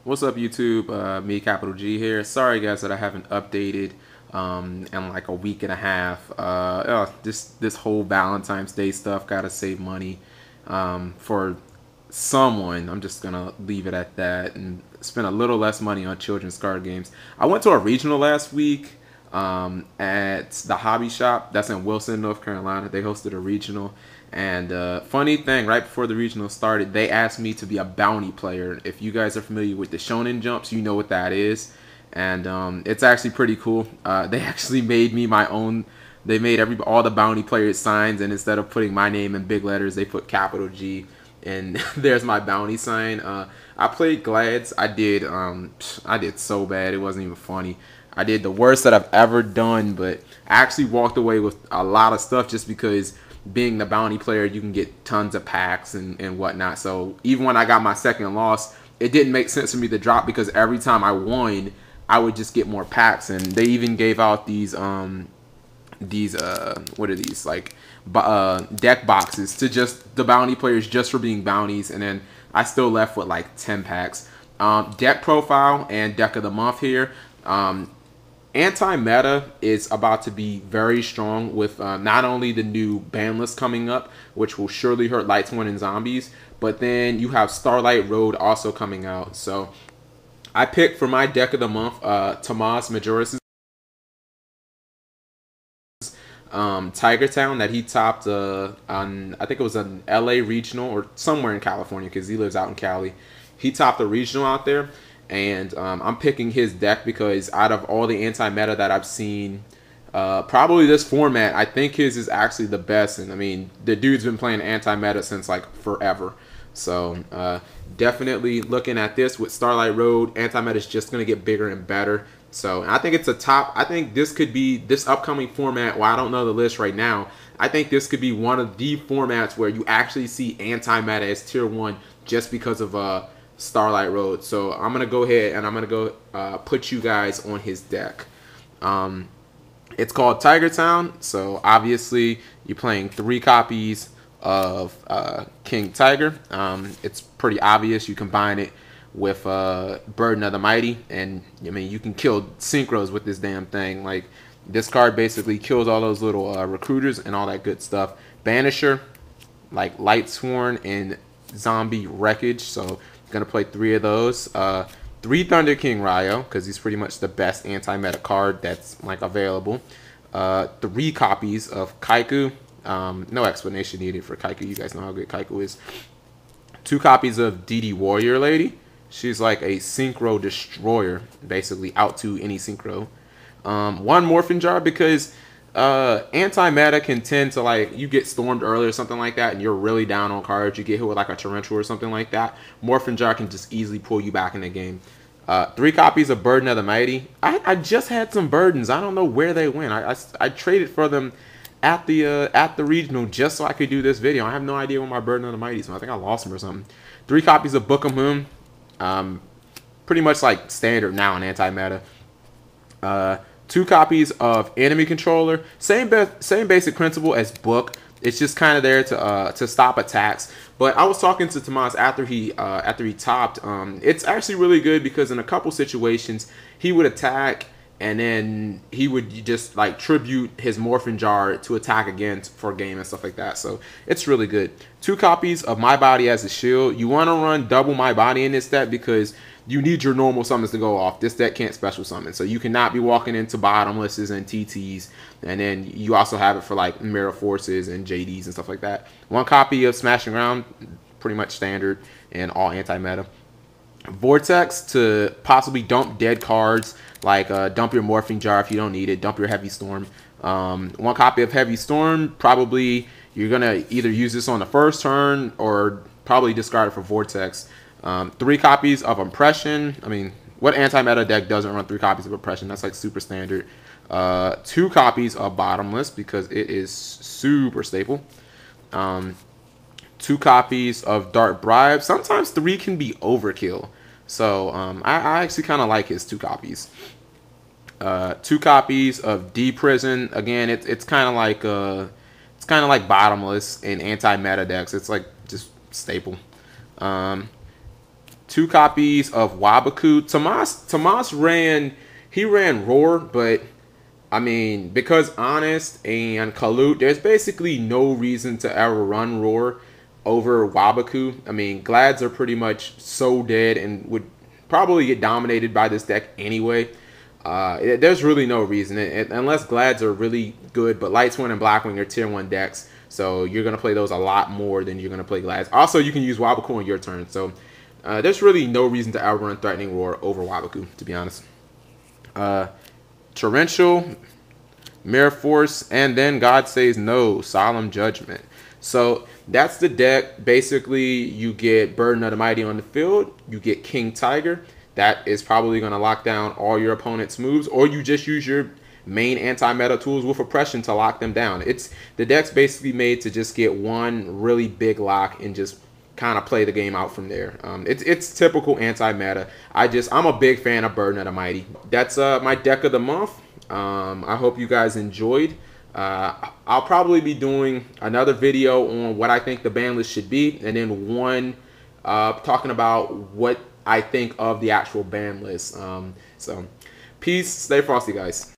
What's up, YouTube? MegaCapitalG here. Sorry, guys, that I haven't updated in like a week and a half. This whole Valentine's Day stuff. Gotta save money for someone. I'm just gonna leave it at that and spend a little less money on children's card games. I went to a regional last week at the hobby shop that's in Wilson, North Carolina. They hosted a regional. And funny thing, right before the regional started, they asked me to be a bounty player. If you guys are familiar with the Shonen Jumps, you know what that is. And it's actually pretty cool. They actually made me my own. They made all the bounty players signs, and instead of putting my name in big letters, they put capital G. And there's my bounty sign. I played Glads. I did so bad. It wasn't even funny. I did the worst that I've ever done, but I actually walked away with a lot of stuff just because being the bounty player, you can get tons of packs and whatnot. So even when I got my second loss, it didn't make sense for me to drop because every time I won, I would just get more packs. And they even gave out these what are these, like deck boxes to just the bounty players just for being bounties. And then I still left with like 10 packs. Deck profile and deck of the month here. Anti-meta is about to be very strong with not only the new ban list coming up, which will surely hurt Lightsworn and Zombies, but then you have Starlight Road also coming out. So I picked for my deck of the month Tomas Mijares' Tiger Town that he topped on, I think it was an LA regional or somewhere in California because he lives out in Cali. He topped a regional out there. And I'm picking his deck because out of all the anti-meta that I've seen, probably this format, I think his is actually the best. And I mean, the dude's been playing anti-meta since like forever. So definitely looking at this with Starlight Road, anti-meta is just going to get bigger and better. So I think it's a top. I think this could be this upcoming format. Well, I don't know the list right now. I think this could be one of the formats where you actually see anti-meta as tier 1 just because of Starlight Road. So I'm gonna go ahead and I'm gonna go put you guys on his deck. It's called Tiger Town. So obviously you're playing 3 copies of King Tiger. It's pretty obvious. You combine it with Burden of the Mighty, and I mean you can kill synchros with this damn thing. Like this card basically kills all those little recruiters and all that good stuff. Banisher, like Lightsworn and Zombie Wreckage. So gonna play 3 of those. 3 Thunder King Rai-Oh because he's pretty much the best anti-meta card that's like available. 3 copies of Kycoo. No explanation needed for Kycoo. You guys know how good Kycoo is. 2 copies of DD Warrior Lady. She's like a synchro destroyer, basically out to any synchro. 1 Morphing Jar because anti-meta can tend to, like, you get stormed early or something like that and you're really down on cards, you get hit with like a Torrential or something like that, Morphing Jar can just easily pull you back in the game. 3 copies of Burden of the Mighty. I just had some Burdens. I don't know where they went. I traded for them at the regional just so I could do this video. I have no idea where my Burden of the Mighty is. So I think I lost them or something. 3 copies of Book of Moon. Pretty much like standard now in anti-meta. 2 copies of Enemy Controller. Same basic principle as Book. It's just kind of there to stop attacks. But I was talking to Tomas after he topped. It's actually really good because in a couple situations he would attack and then he would just like tribute his Morphing Jar to attack again for a game and stuff like that. So it's really good. 2 copies of My Body as a Shield. You want to run double My Body in this deck because you need your normal summons to go off. This deck can't special summon. So you cannot be walking into Bottomlesses and TTs. And then you also have it for like Mirror Forces and JDs and stuff like that. 1 copy of Smashing Ground. Pretty much standard in all anti-meta. Vortex to possibly dump dead cards. Like dump your Morphing Jar if you don't need it. Dump your Heavy Storm. 1 copy of Heavy Storm. Probably you're going to either use this on the first turn or probably discard it for Vortex. 3 copies of Impression. I mean, what anti-meta deck doesn't run 3 copies of Impression? That's like super standard. 2 copies of Bottomless because it is super staple. 2 copies of Dark Bribe. Sometimes 3 can be overkill. So I actually kind of like his 2 copies. 2 copies of D-Prison. Again, it's kind of like Bottomless in anti-meta decks. It's like just staple. 2 copies of Waboku. Tomas ran Roar, but I mean, because Honest and Kalut, there's basically no reason to ever run Roar over Waboku. I mean, Glads are pretty much so dead and would probably get dominated by this deck anyway. There's really no reason, unless Glads are really good, but Lightswing and Blackwing are tier 1 decks, so you're going to play those a lot more than you're going to play Glads. Also, you can use Waboku on your turn, so there's really no reason to ever run Threatening Roar over Waboku, to be honest. Torrential, Mirror Force, and then God Says No, Solemn Judgment. So that's the deck. Basically, you get Burden of the Mighty on the field, you get King Tiger. That is probably going to lock down all your opponent's moves, or you just use your main anti-meta tools with Oppression to lock them down. The deck's basically made to just get one really big lock and just kind of play the game out from there. It's typical anti-meta. I'm a big fan of Burden of the Mighty. That's my deck of the month. I hope you guys enjoyed. I'll probably be doing another video on what I think the ban list should be, and then one talking about what I think of the actual ban list. So peace, stay frosty, guys.